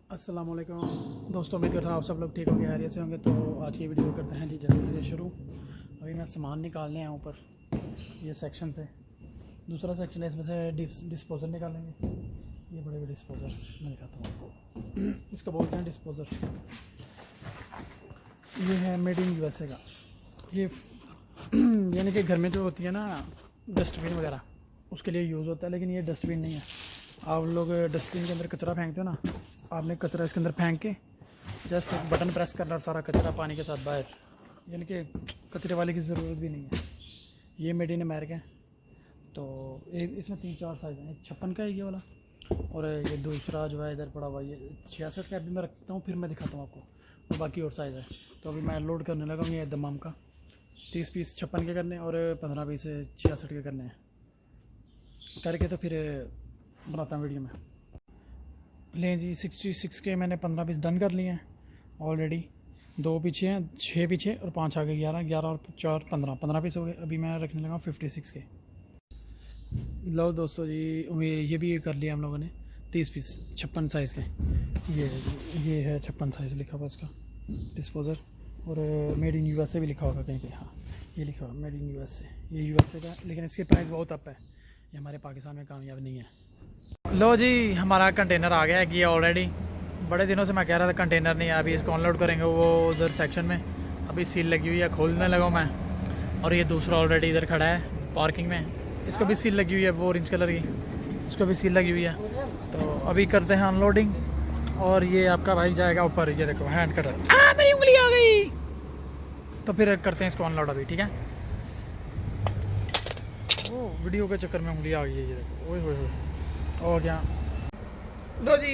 अस्सलाम वालेकुम दोस्तों, उम्मीद करता हूँ आप सब लोग ठीक होंगे, खैरियत से होंगे। तो आज की वीडियो करते हैं जी जल्दी से शुरू। अभी मैं सामान निकालने आया ऊपर ये सेक्शन से। दूसरा सेक्शन है, इसमें से डिस्पोज़र निकालेंगे। ये बड़े बड़े डिस्पोज़र मैं दिखाता हूँ आपको। इसको बोलते हैं डिस्पोज़र। ये है मेड इन यूएसए का। ये यानी कि घर में जो होती है ना डस्टबिन वगैरह, उसके लिए यूज़ होता है। लेकिन ये डस्टबिन नहीं है। आप लोग डस्टबिन के अंदर कचरा फेंकते हो ना, आपने कचरा इसके अंदर फेंक के जस्ट एक बटन प्रेस करना और सारा कचरा पानी के साथ बाहर, यानी कि कचरे वाले की ज़रूरत भी नहीं है। ये मेड इन अमेरिका है। तो इसमें 3-4 साइज़ हैं। 56 का है ये वाला, और ये दूसरा जो है इधर पड़ा हुआ ये 66 का। अभी मैं रखता हूँ, फिर मैं दिखाता हूँ आपको, और बाकी और साइज़ है। तो अभी मैं लोड करने लगा हूँ। ये दमाम का 30 पीस 56 के करने और 15 पीस 66 के करने हैं करके। तो फिर बनाता हूँ वीडियो में। लें जी, 66 के मैंने 15 पीस डन कर लिए हैं ऑलरेडी। 2 पीछे हैं, 6 पीछे और 5 आगे, 11 और 4 15 पीस हो गए। अभी मैं रखने लगा 56 के। लो दोस्तों जी, ये भी कर लिया हम लोगों ने 30 पीस 56 साइज़ के। ये है 56 साइज़ लिखा हुआ इसका डिस्पोज़र। और मेड इन यूएसए भी लिखा होगा कहीं पे। हाँ, ये लिखा हुआ मेड इन यूएसए। ये यूएसए का, लेकिन इसकी प्राइस बहुत अप है। ये हमारे पाकिस्तान में कामयाब नहीं है। लो जी, हमारा कंटेनर आ गया है कि ऑलरेडी। बड़े दिनों से मैं कह रहा था कंटेनर नहीं है। अभी इसको अनलोड करेंगे वो उधर सेक्शन में। अभी सील लगी हुई है, खोलने लगा मैं। और ये दूसरा ऑलरेडी इधर खड़ा है पार्किंग में, इसको भी सील लगी हुई है, वो ऑरेंज कलर की, इसको भी सील लगी हुई है। तो अभी करते हैं अनलोडिंग। और ये आपका भाई जाएगा ऊपर। ये देखो हैंड कटर, मेरी उंगली आ गई। तो फिर करते हैं इसको अनलोड अभी, ठीक है। ओ, वीडियो के चक्कर में उंगली आ गई है। ये देखो, ओए होए हो गया। लो जी,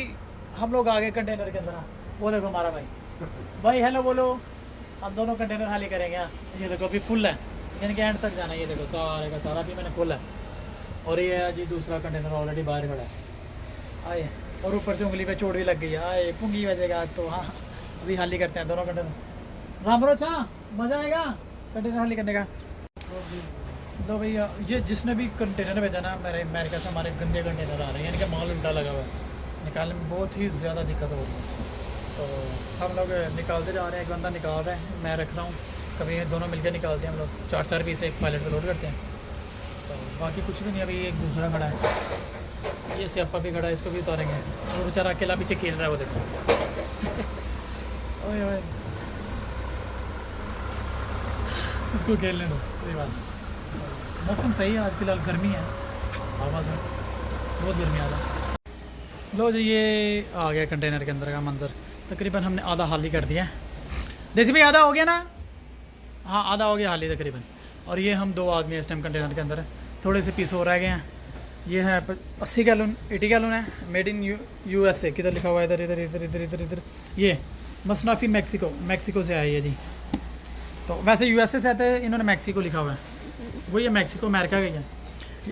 हम लोग आ गए कंटेनर के अंदर। वो देखो हमारा भाई हेलो बोलो। हम दोनों कंटेनर खाली करेंगे। ये देखो अभी फुल है, यानी कि एंड तक जाना है। ये देखो सारे का सारा भी मैंने खोला है। और ये है जी दूसरा कंटेनर ऑलरेडी बाहर खड़ा है। आए, और ऊपर से उंगली पे चोट भी लग गई है। आए, पुंगी बजेगा तो। हाँ, अभी खाली करते हैं दोनों कंटेनर। राम रोचा, मज़ा आएगा कंटेनर खाली करने का। तो भैया ये जिसने भी कंटेनर भेजा ना, मेरे अमेरिका से हमारे गंदे कंटेनर आ रहे हैं, यानी कि माल उल्टा लगा हुआ है। निकालने में बहुत ही ज़्यादा दिक्कत हो रही है। तो हम लोग निकालते जा रहे हैं। एक बंदा निकाल रहा है, मैं रख रहा हूँ। कभी दोनों मिलकर निकालते हैं हम लोग। 4-4 पीस एक पायलट पर लोड करते हैं। तो बाकी कुछ भी नहीं। अभी एक दूसरा खड़ा है, ये स्यापा भी खड़ा है, इसको भी उतारेंगे। और बेचारा अकेला पीछे खेल रहा है, वो देखो। ओए ओए, इसको खेलने दो, कोई बात। मौसम सही है आज, फिलहाल गर्मी है हवा से, बहुत गर्मी आ रहा है। लो जी, ये आ गया कंटेनर के अंदर का मंजर। तकरीबन हमने आधा हाली कर दिया है। देसी भाई आधा हो गया ना? हाँ, आधा हो गया हाली तकरीबन। और ये हम 2 आदमी इस टाइम कंटेनर के अंदर है। थोड़े से पीस और रह गए हैं। ये है 80 गैलन 80 गैलन है। Made in USA. किधर लिखा हुआ है? इधर इधर इधर इधर इधर इधर। ये मसनाफी मैक्सिको से आई है जी। तो वैसे यूएसए से आते हैं, इन्होंने मैक्सिको लिखा हुआ है। वो ये मैक्सिको अमेरिका का ही है।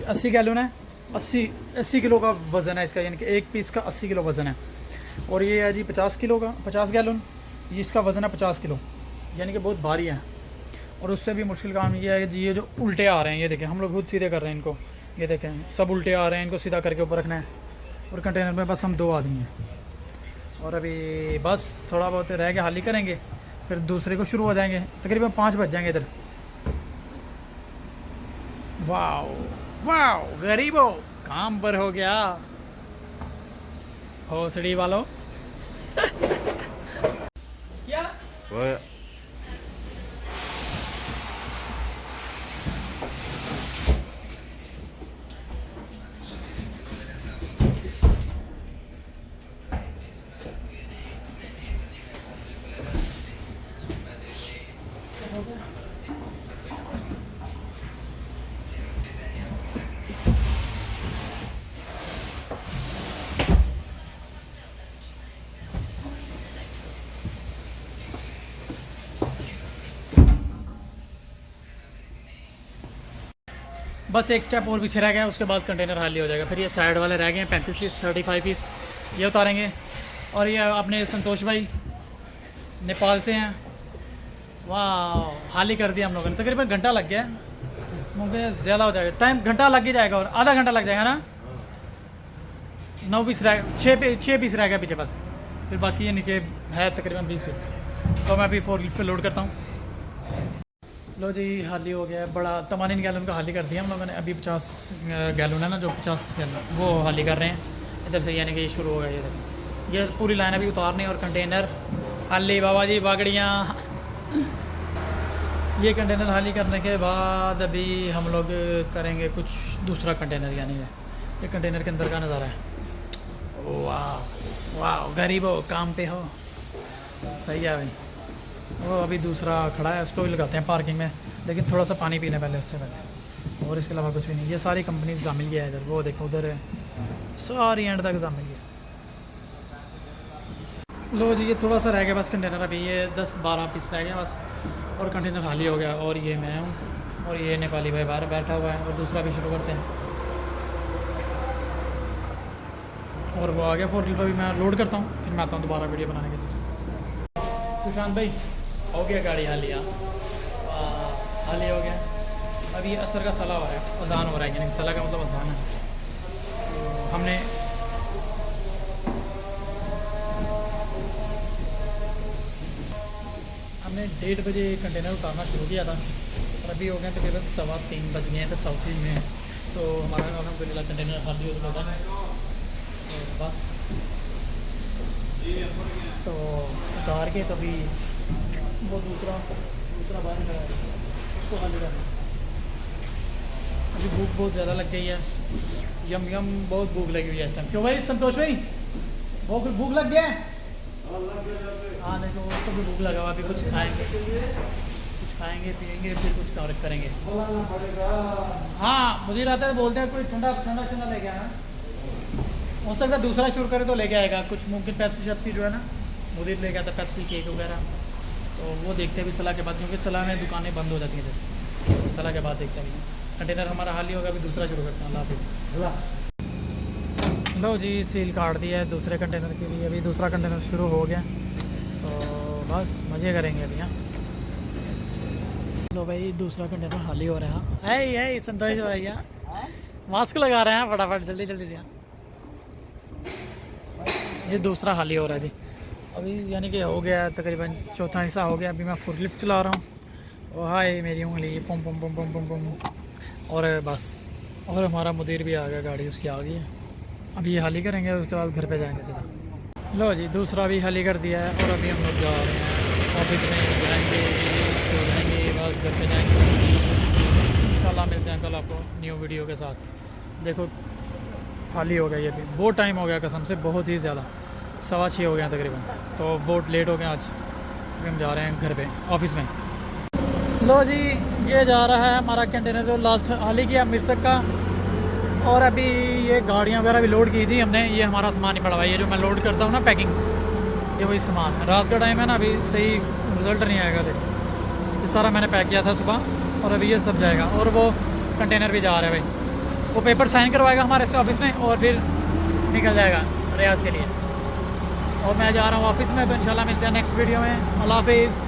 80 गैलन है। 80 किलो का वज़न है इसका, यानी कि एक पीस का 80 किलो वज़न है। और ये है जी 50 किलो का, 50 गैलन। ये इसका वज़न है 50 किलो, यानी कि बहुत भारी है। और उससे भी मुश्किल काम ये है कि जी ये जो उल्टे आ रहे हैं, ये देखें, हम लोग खुद सीधे कर रहे हैं इनको। ये देखें सब उल्टे आ रहे हैं, इनको सीधा करके ऊपर रखना है। और कंटेनर में बस हम 2 आदमी हैं। और अभी बस थोड़ा बहुत रह गया, हाली करेंगे, फिर दूसरे को शुरू हो जाएंगे। तकरीबन 5 बज जाएंगे इधर। वाह वाह, गरीबो काम पर हो गया। भोसड़ी वालों। क्या बस एक स्टेप और पीछे रह गया, उसके बाद कंटेनर खाली हो जाएगा। फिर ये साइड वाले रह गए हैं 35 पीस 35 पीस, ये उतारेंगे। और ये अपने संतोष भाई नेपाल से हैं। वाह, हाली कर दिया हम लोगों ने। तकरीबन घंटा लग गया, मुमकिन ज़्यादा हो जाएगा टाइम, घंटा लग ही जाएगा और आधा घंटा लग जाएगा ना। 9 पीस रह 6 पीस रह गया पीछे बस। फिर बाकी ये नीचे है तकरीबन 20 पीस। तो मैं अभी फोर्कलिफ्ट पे लोड करता हूँ। लो जी, हाली हो गया है बड़ा 83 गैलन का हाली कर दिया हम लोगों ने। अभी 50 गैलन है ना, जो 50 गैलन वो हाली कर रहे हैं इधर से, यानी कि शुरू हो गया ये पूरी लाइन अभी उतारनी और कंटेनर हाली। बाबा जी बागड़ियाँ ये कंटेनर हाली करने के बाद अभी हम लोग करेंगे कुछ दूसरा कंटेनर, यानी ये कंटेनर के अंदर का नज़ारा है। वाह वाह, गरीब हो काम पे हो, सही है भाई। वो अभी दूसरा खड़ा है, उसको भी लगाते हैं पार्किंग में, लेकिन थोड़ा सा पानी पी लें पहले, उससे पहले। और इसके अलावा कुछ भी नहीं। ये सारी कंपनी जामिल गया है इधर, वो देखो उधर है सारी एंड तक जामिल गया। लो जी, ये थोड़ा सा रह गया बस कंटेनर, अभी ये 10-12 पीस रह गया बस, और कंटेनर खाली हो गया। और ये मैं हूँ और ये नेपाली भाई बाहर बैठा हुआ है, और दूसरा भी शुरू करते हैं। और वो आ गया फोर्कलिफ्ट, अभी मैं लोड करता हूँ, फिर मैं आता हूँ दोबारा वीडियो बनाने के लिए। सुशांत भाई हो गया गाड़ी हाली, हाली हो गया। अभी असर का सला हो रहा है, अजान हो रहा है, यानी सला का मतलब अजान है। तो हमने हमने 1:30 बजे कंटेनर उतारना शुरू किया था, और अभी हो गए तकरीबन 3:15 बज गए हैं, तो साउथ ईस्ट में है। तो हमारा अलहमदुलिल्लाह कंटेनर खाली हो चुका है। तो बस तो उतार के तो अभी वो दूसरा बाहर खड़ा है, उसको खाली करना। अभी भूख बहुत ज़्यादा लग गई है, यम यम बहुत भूख लगी हुई है इस टाइम। क्यों भाई संतोष भाई, भूख लग गया है? हाँ देखो, उसको भी भूख लगा हुआ, अभी कुछ खाएंगे पिएंगे, फिर कुछ और करेंगे। हाँ मुझे रहता है, बोलते हैं कोई ठंडा शंडा लेके आना। हो सकता है दूसरा शुरू करे तो लेके आएगा कुछ, मुमकिन पेप्सी शेप्सी जो है ना, मुझे लेके आता पेप्सी केक वगैरह। तो वो देखते हैं अभी सलाह के बाद, क्योंकि सलाह में दुकानें बंद हो जाती हैं इधर। तो सलाह के बाद देखते हैं। कंटेनर हमारा हाल ही होगा, अभी दूसरा शुरू करते हैं। अल्लाह हाफिज़। लो जी, सील काट दिया है दूसरे कंटेनर के लिए, अभी दूसरा कंटेनर शुरू हो गया। तो बस मज़े करेंगे अभी। हाँ लो भाई, दूसरा कंटेनर हाली हो रहा है। ऐ संतोष भैया मास्क लगा रहे हैं फटाफट, जल्दी से। ये दूसरा हाली हो रहा है जी अभी, यानी कि हो गया तकरीबन चौथा हिस्सा हो गया। अभी मैं फोर्कलिफ्ट चला रहा हूँ, और हाय मेरी उंगली पम पम पम पम पम पम, और बस। और हमारा मुदीर भी आ गया, गाड़ी उसकी आ गई है। अभी ये हाली करेंगे और उसके बाद घर पे जाएंगे सीधा। लो जी, दूसरा भी हाली कर दिया है, और अभी हम लोग जा रहे हैं ऑफिस में, जाएंगे सो जाएंगे, बस घर पे जाएंगे। इंशाल्लाह मिलते हैं कल आपको न्यू वीडियो के साथ। देखो खाली हो गया ये भी, बहुत टाइम हो गया कसम से, बहुत ही ज़्यादा। 6:15 हो गया तकरीबन, तो बहुत लेट हो गया आज। अभी हम जा रहे हैं घर पे ऑफिस में। लो जी, ये जा रहा है हमारा कंटेनर जो लास्ट हाली किया मिर्सक का। और अभी ये गाड़ियाँ वगैरह भी लोड की थी हमने, ये हमारा सामान ही पड़ा हुआ है। ये जो मैं लोड करता हूँ ना पैकिंग, ये वही सामान है। रात का टाइम है ना, अभी सही रिजल्ट नहीं आएगा। देखो ये सारा मैंने पैक किया था सुबह, और अभी ये सब जाएगा। और वो कंटेनर भी जा रहा है भाई, वो पेपर साइन करवाएगा हमारे से ऑफिस में, और फिर निकल जाएगा रियाज के लिए। और मैं जा रहा हूँ ऑफिस में, तो इंशाल्लाह मिलते हैं नेक्स्ट वीडियो में। अल्लाह हाफिज़।